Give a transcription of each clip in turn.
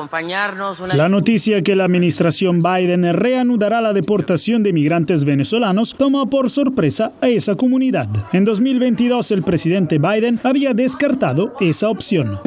acompañarnos. La noticia que la administración Biden reanudará la deportación de migrantes venezolanos tomó por sorpresa a esa comunidad. En 2022 el presidente Biden había descartado esa opción.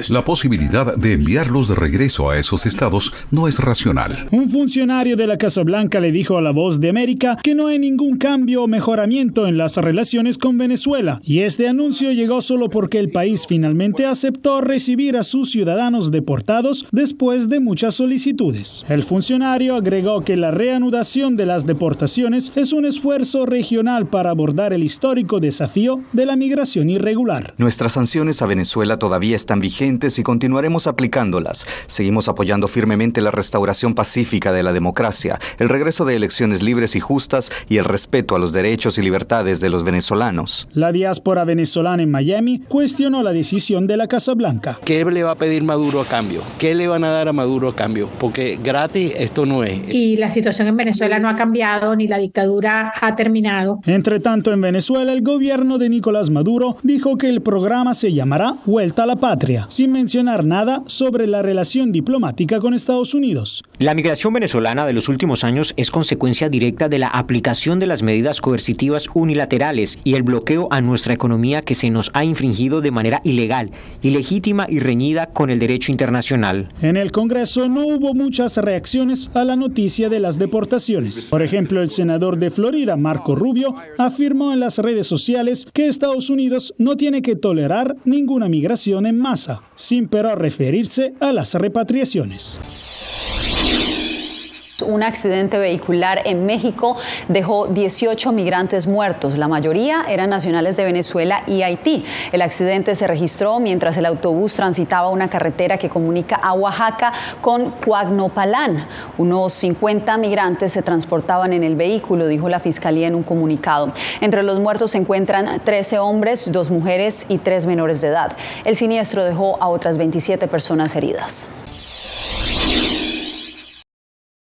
La posibilidad de enviarlos de regreso a esos estados no es racional. Un funcionario de la Casa Blanca le dijo a La Voz de América que no hay ningún cambio o mejoramiento en las relaciones con Venezuela, y este anuncio llegó solo porque el país finalmente aceptó recibir a sus ciudadanos deportados después de muchas solicitudes. El funcionario agregó que la reanudación de las deportaciones es un esfuerzo regional para abordar el histórico desafío de la migración irregular. Nuestras sanciones a Venezuela todavía están vigentes y continuaremos aplicándolas. Seguimos apoyando firmemente la restauración pacífica de la democracia, el regreso de elecciones libres y justas y el respeto a los derechos y libertades de los venezolanos. La diáspora venezolana en Miami cuestionó la decisión de la Casa Blanca. ¿Qué le va a pedir Maduro a cambio? ¿Qué le van a dar a Maduro a cambio? Porque gratis esto no es. Y la situación en Venezuela no ha cambiado ni la dictadura ha terminado. Entre tanto, en Venezuela, el gobierno de Nicolás Maduro dijo que el programa se llamará Vuelta a la Patria, sin mencionar nada sobre la relación diplomática con Estados Unidos. La migración venezolana de los últimos años es consecuencia directa de la aplicación de las medidas coercitivas unilaterales y el bloqueo a nuestra economía que se nos ha infringido de manera ilegal, ilegítima y reñida con el derecho internacional. En el Congreso no hubo muchas reacciones a la noticia de las deportaciones. Por ejemplo, el senador de Florida, Marco Rubio, afirmó en las redes sociales que Estados Unidos no tiene que tolerar ninguna migración en masa, sin pero referirse a las repatriaciones. Un accidente vehicular en México dejó 18 migrantes muertos. La mayoría eran nacionales de Venezuela y Haití. El accidente se registró mientras el autobús transitaba una carretera que comunica a Oaxaca con Coagnopalán. Unos 50 migrantes se transportaban en el vehículo, dijo la Fiscalía en un comunicado. Entre los muertos se encuentran 13 hombres, 2 mujeres y 3 menores de edad. El siniestro dejó a otras 27 personas heridas.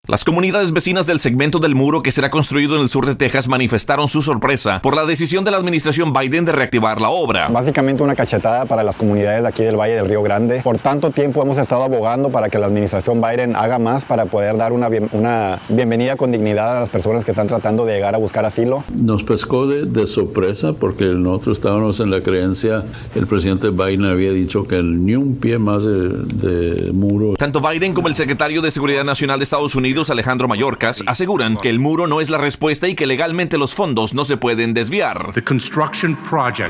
Las comunidades vecinas del segmento del muro que será construido en el sur de Texas manifestaron su sorpresa por la decisión de la administración Biden de reactivar la obra. Básicamente una cachetada para las comunidades de aquí del Valle del Río Grande. Por tanto tiempo hemos estado abogando para que la administración Biden haga más para poder dar una bienvenida con dignidad a las personas que están tratando de llegar a buscar asilo. Nos pescó de sorpresa porque nosotros estábamos en la creencia, el presidente Biden había dicho que ni un pie más de muro. Tanto Biden como el secretario de Seguridad Nacional de Estados Unidos, Alejandro Mayorkas, aseguran que el muro no es la respuesta y que legalmente los fondos no se pueden desviar.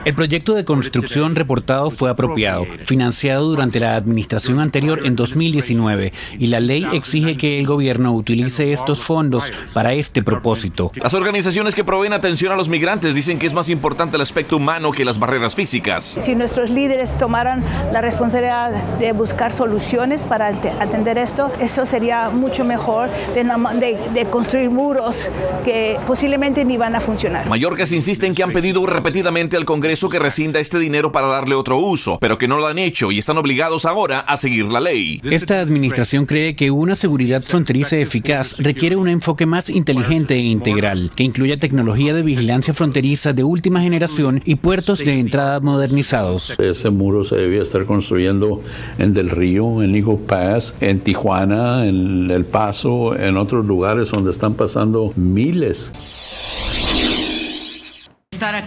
El proyecto de construcción reportado fue apropiado, financiado durante la administración anterior en 2019, y la ley exige que el gobierno utilice estos fondos para este propósito. Las organizaciones que proveen atención a los migrantes dicen que es más importante el aspecto humano que las barreras físicas. Si nuestros líderes tomaran la responsabilidad de buscar soluciones para atender esto, eso sería mucho mejor de construir muros que posiblemente ni van a funcionar. Mayorkas insiste en que han pedido repetidamente al Congreso que rescinda este dinero para darle otro uso, pero que no lo han hecho y están obligados ahora a seguir la ley. Esta administración cree que una seguridad fronteriza eficaz requiere un enfoque más inteligente e integral, que incluya tecnología de vigilancia fronteriza de última generación y puertos de entrada modernizados. Ese muro se debía estar construyendo en Del Río, en Eagle Pass, en Tijuana, en El Paso, en otros lugares donde están pasando miles.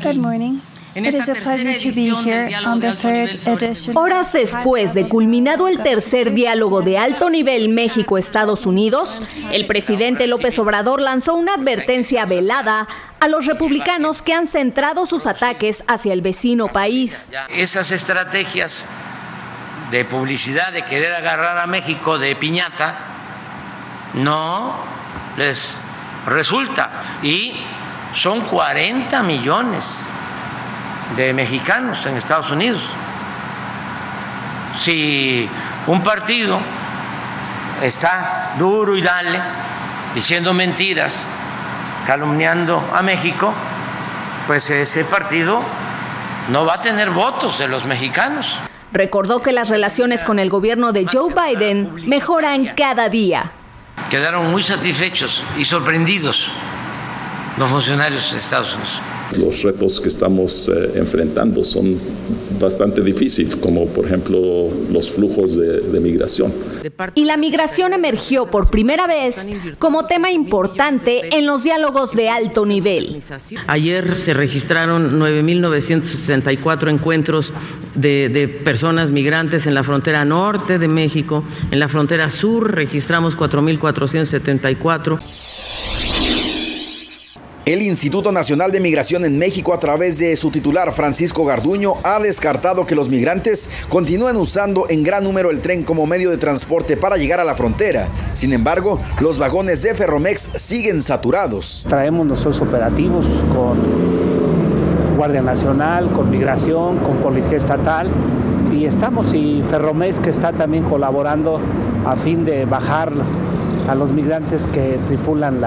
Good morning. It is a pleasure to be here on the third edition. Horas después de culminado el tercer diálogo de alto nivel México-Estados Unidos, el presidente López Obrador lanzó una advertencia velada a los republicanos que han centrado sus ataques hacia el vecino país. Esas estrategias de publicidad, de querer agarrar a México de piñata, no les resulta. Y son 40 millones de mexicanos en Estados Unidos. Si un partido está duro y dale, diciendo mentiras, calumniando a México, pues ese partido no va a tener votos de los mexicanos. Recordó que las relaciones con el gobierno de Joe Biden mejoran cada día. Quedaron muy satisfechos y sorprendidos los funcionarios de Estados Unidos. Los retos que estamos enfrentando son bastante difíciles, como por ejemplo los flujos de migración. Y la migración emergió por primera vez como tema importante en los diálogos de alto nivel. Ayer se registraron 9.964 encuentros de personas migrantes en la frontera norte de México. En la frontera sur registramos 4.474. El Instituto Nacional de Migración en México, a través de su titular Francisco Garduño, ha descartado que los migrantes continúen usando en gran número el tren como medio de transporte para llegar a la frontera. Sin embargo, los vagones de Ferromex siguen saturados. Traemos nuestros operativos con Guardia Nacional, con Migración, con Policía Estatal, y Ferromex, que está también colaborando a fin de bajar a los migrantes que tripulan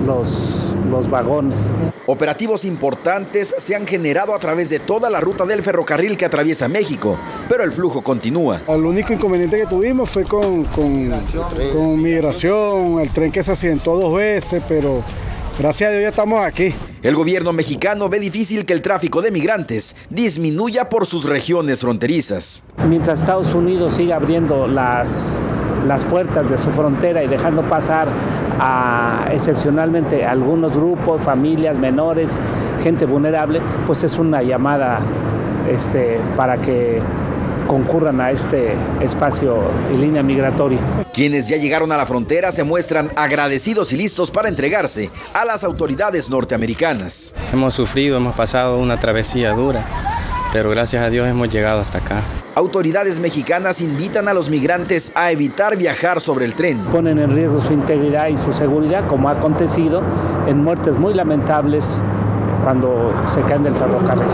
los vagones. Operativos importantes se han generado a través de toda la ruta del ferrocarril que atraviesa México, pero el flujo continúa. El único inconveniente que tuvimos fue con migración, el tren que se accidentó 2 veces, pero gracias a Dios ya estamos aquí. El gobierno mexicano ve difícil que el tráfico de migrantes disminuya por sus regiones fronterizas. Mientras Estados Unidos siga abriendo las puertas de su frontera y dejando pasar excepcionalmente a algunos grupos, familias, menores, gente vulnerable, pues es una llamada para que concurran a este espacio y línea migratoria. Quienes ya llegaron a la frontera se muestran agradecidos y listos para entregarse a las autoridades norteamericanas. Hemos sufrido, hemos pasado una travesía dura, pero gracias a Dios hemos llegado hasta acá. Autoridades mexicanas invitan a los migrantes a evitar viajar sobre el tren. Ponen en riesgo su integridad y su seguridad, como ha acontecido en muertes muy lamentables cuando se caen del ferrocarril.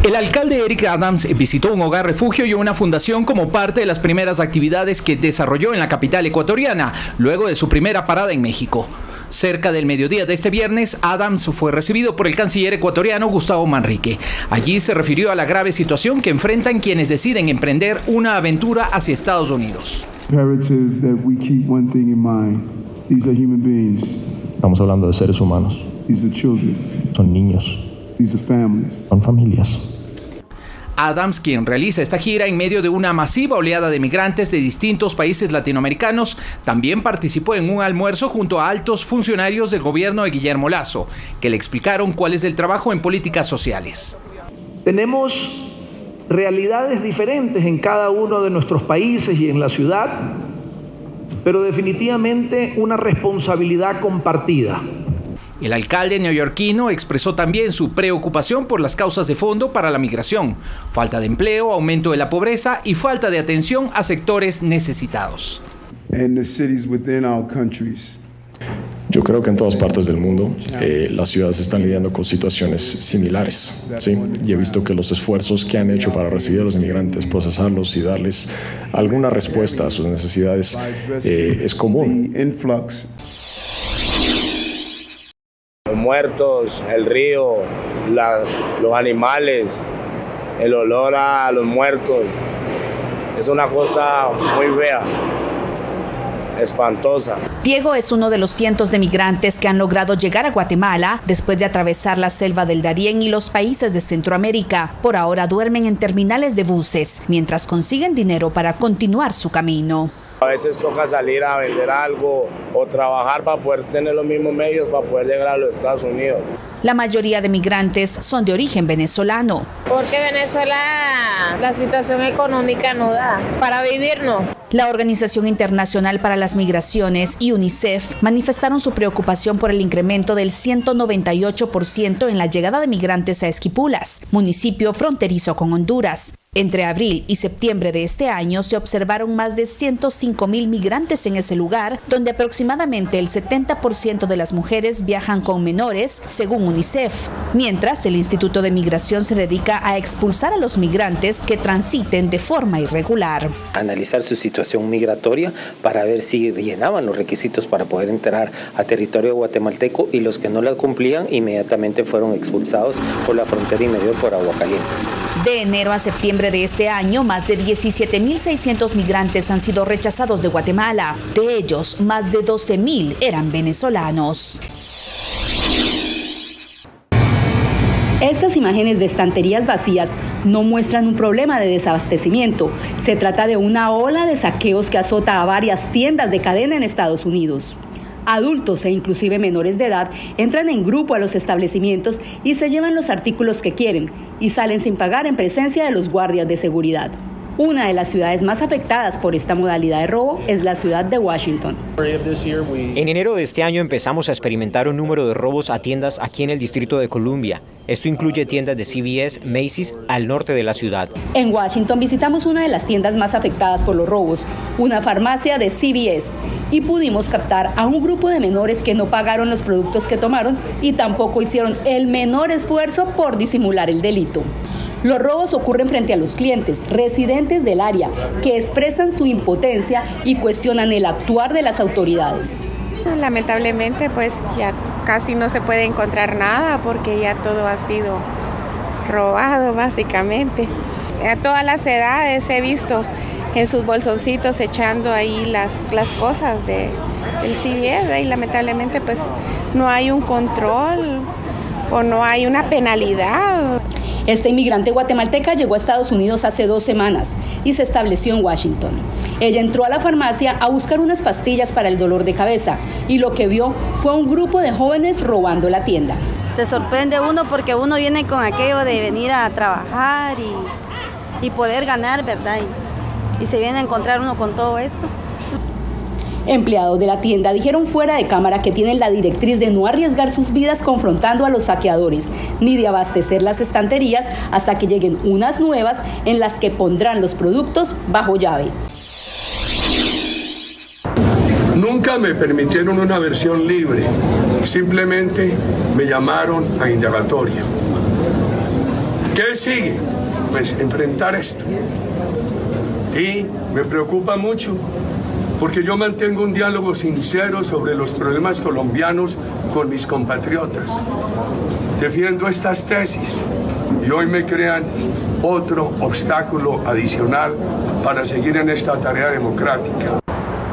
El alcalde Eric Adams visitó un hogar refugio y una fundación como parte de las primeras actividades que desarrolló en la capital ecuatoriana, luego de su primera parada en México. Cerca del mediodía de este viernes, Adams fue recibido por el canciller ecuatoriano Gustavo Manrique. Allí se refirió a la grave situación que enfrentan quienes deciden emprender una aventura hacia Estados Unidos. Estamos hablando de seres humanos. Son niños. Son familias. Adams, quien realiza esta gira en medio de una masiva oleada de migrantes de distintos países latinoamericanos, también participó en un almuerzo junto a altos funcionarios del gobierno de Guillermo Lasso, que le explicaron cuál es el trabajo en políticas sociales. Tenemos realidades diferentes en cada uno de nuestros países y en la ciudad, pero definitivamente una responsabilidad compartida. El alcalde neoyorquino expresó también su preocupación por las causas de fondo para la migración: falta de empleo, aumento de la pobreza y falta de atención a sectores necesitados. Yo creo que en todas partes del mundo las ciudades están lidiando con situaciones similares, ¿sí? Y he visto que los esfuerzos que han hecho para recibir a los inmigrantes, procesarlos y darles alguna respuesta a sus necesidades es común. Los muertos, el río, los animales, el olor a los muertos, es una cosa muy fea, espantosa. Diego es uno de los cientos de migrantes que han logrado llegar a Guatemala después de atravesar la selva del Darién y los países de Centroamérica. Por ahora duermen en terminales de buses, mientras consiguen dinero para continuar su camino. A veces toca salir a vender algo o trabajar para poder tener los mismos medios para poder llegar a los Estados Unidos. La mayoría de migrantes son de origen venezolano. Porque Venezuela, la situación económica no da para vivir, no. La Organización Internacional para las Migraciones y UNICEF manifestaron su preocupación por el incremento del 198% en la llegada de migrantes a Esquipulas, municipio fronterizo con Honduras. Entre abril y septiembre de este año se observaron más de 105,000 migrantes en ese lugar, donde aproximadamente el 70% de las mujeres viajan con menores, según UNICEF, mientras el Instituto de Migración se dedica a expulsar a los migrantes que transiten de forma irregular. Analizar su situación migratoria para ver si llenaban los requisitos para poder entrar a territorio guatemalteco, y los que no la cumplían inmediatamente fueron expulsados por la frontera inmediata por Agua Caliente. De enero a septiembre de este año, más de 17,600 migrantes han sido rechazados de Guatemala. De ellos, más de 12,000 eran venezolanos. Estas imágenes de estanterías vacías no muestran un problema de desabastecimiento. Se trata de una ola de saqueos que azota a varias tiendas de cadena en Estados Unidos. Adultos e inclusive menores de edad entran en grupo a los establecimientos y se llevan los artículos que quieren y salen sin pagar en presencia de los guardias de seguridad. Una de las ciudades más afectadas por esta modalidad de robo es la ciudad de Washington. En enero de este año empezamos a experimentar un número de robos a tiendas aquí en el Distrito de Columbia. Esto incluye tiendas de CVS, Macy's, al norte de la ciudad. En Washington visitamos una de las tiendas más afectadas por los robos, una farmacia de CVS, y pudimos captar a un grupo de menores que no pagaron los productos que tomaron y tampoco hicieron el menor esfuerzo por disimular el delito. Los robos ocurren frente a los clientes, residentes del área, que expresan su impotencia y cuestionan el actuar de las autoridades. Lamentablemente, pues ya casi no se puede encontrar nada porque ya todo ha sido robado, básicamente. A todas las edades he visto en sus bolsoncitos echando ahí las cosas del CVS y lamentablemente pues no hay un control o no hay una penalidad. Esta inmigrante guatemalteca llegó a Estados Unidos hace 2 semanas y se estableció en Washington. Ella entró a la farmacia a buscar unas pastillas para el dolor de cabeza y lo que vio fue un grupo de jóvenes robando la tienda. Se sorprende uno porque uno viene con aquello de venir a trabajar y poder ganar, ¿verdad? Y se viene a encontrar uno con todo esto. Empleados de la tienda dijeron fuera de cámara que tienen la directriz de no arriesgar sus vidas confrontando a los saqueadores, ni de abastecer las estanterías hasta que lleguen unas nuevas en las que pondrán los productos bajo llave. Nunca me permitieron una versión libre, simplemente me llamaron a indagatoria. ¿Qué sigue? Pues enfrentar esto. Y me preocupa mucho porque yo mantengo un diálogo sincero sobre los problemas colombianos con mis compatriotas. Defiendo estas tesis y hoy me crean otro obstáculo adicional para seguir en esta tarea democrática.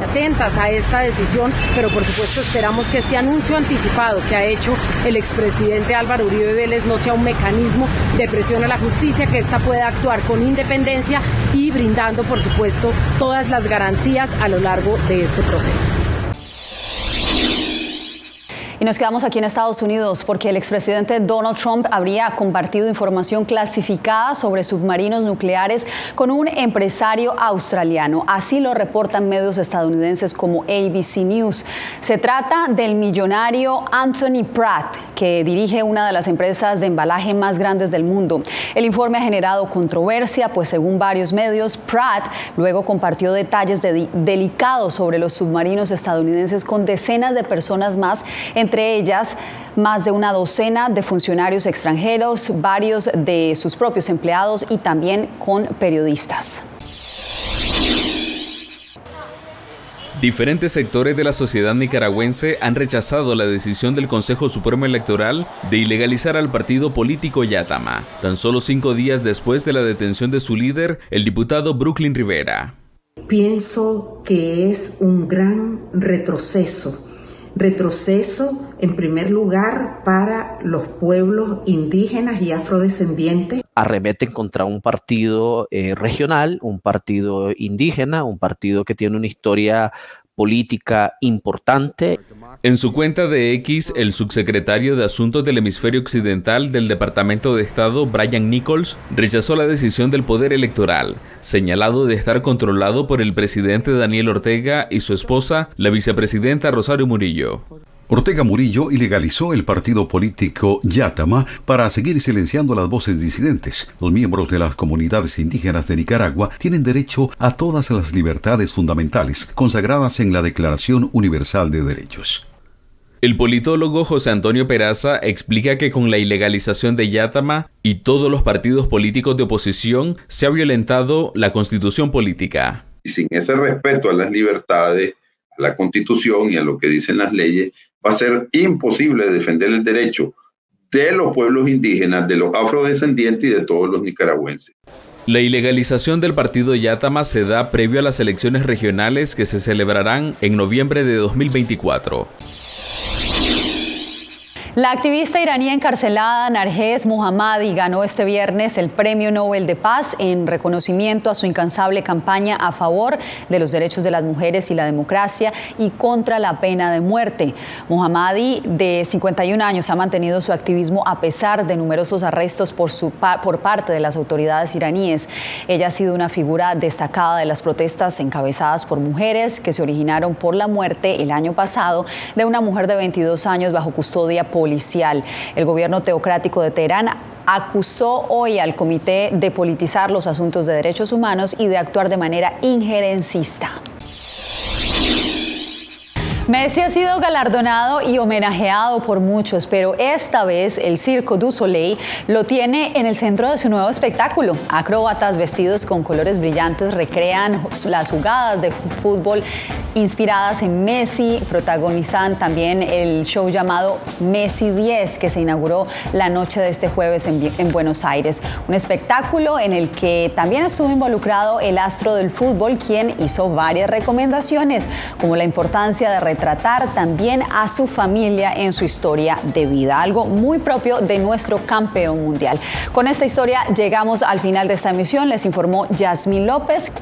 Atentas a esta decisión, pero por supuesto esperamos que este anuncio anticipado que ha hecho el expresidente Álvaro Uribe Vélez no sea un mecanismo de presión a la justicia, que ésta pueda actuar con independencia y brindando, por supuesto, todas las garantías a lo largo de este proceso. Y nos quedamos aquí en Estados Unidos porque el expresidente Donald Trump habría compartido información clasificada sobre submarinos nucleares con un empresario australiano. Así lo reportan medios estadounidenses como ABC News. Se trata del millonario Anthony Pratt, que dirige una de las empresas de embalaje más grandes del mundo. El informe ha generado controversia, pues según varios medios, Pratt luego compartió detalles delicados sobre los submarinos estadounidenses con decenas de personas más, entre ellas más de una docena de funcionarios extranjeros, varios de sus propios empleados y también con periodistas. Diferentes sectores de la sociedad nicaragüense han rechazado la decisión del Consejo Supremo Electoral de ilegalizar al partido político Yatama, tan solo 5 días después de la detención de su líder, el diputado Brooklyn Rivera. Pienso que es un gran retroceso en primer lugar para los pueblos indígenas y afrodescendientes. Arremeten contra un partido regional, un partido indígena, un partido que tiene una historia política importante. En su cuenta de X, el subsecretario de Asuntos del Hemisferio Occidental del Departamento de Estado, Brian Nichols, rechazó la decisión del Poder Electoral, señalado de estar controlado por el presidente Daniel Ortega y su esposa, la vicepresidenta Rosario Murillo. Ortega Murillo ilegalizó el partido político Yatama para seguir silenciando las voces disidentes. Los miembros de las comunidades indígenas de Nicaragua tienen derecho a todas las libertades fundamentales consagradas en la Declaración Universal de Derechos. El politólogo José Antonio Peraza explica que con la ilegalización de Yatama y todos los partidos políticos de oposición se ha violentado la Constitución política. Y sin ese respeto a las libertades, a la Constitución y a lo que dicen las leyes, va a ser imposible defender el derecho de los pueblos indígenas, de los afrodescendientes y de todos los nicaragüenses. La ilegalización del partido Yatama se da previo a las elecciones regionales que se celebrarán en noviembre de 2024. La activista iraní encarcelada Narges Mohammadi ganó este viernes el Premio Nobel de Paz en reconocimiento a su incansable campaña a favor de los derechos de las mujeres y la democracia y contra la pena de muerte. Mohammadi, de 51 años, ha mantenido su activismo a pesar de numerosos arrestos por parte de las autoridades iraníes. Ella ha sido una figura destacada de las protestas encabezadas por mujeres que se originaron por la muerte el año pasado de una mujer de 22 años bajo custodia policial. El gobierno teocrático de Teherán acusó hoy al comité de politizar los asuntos de derechos humanos y de actuar de manera injerencista. Messi ha sido galardonado y homenajeado por muchos, pero esta vez el Cirque du Soleil lo tiene en el centro de su nuevo espectáculo. Acróbatas vestidos con colores brillantes recrean las jugadas de fútbol inspiradas en Messi. Protagonizan también el show llamado Messi 10, que se inauguró la noche de este jueves en Buenos Aires. Un espectáculo en el que también estuvo involucrado el astro del fútbol, quien hizo varias recomendaciones, como la importancia de retratar también a su familia en su historia de vida, algo muy propio de nuestro campeón mundial. Con esta historia llegamos al final de esta emisión. Les informó Yasmín López.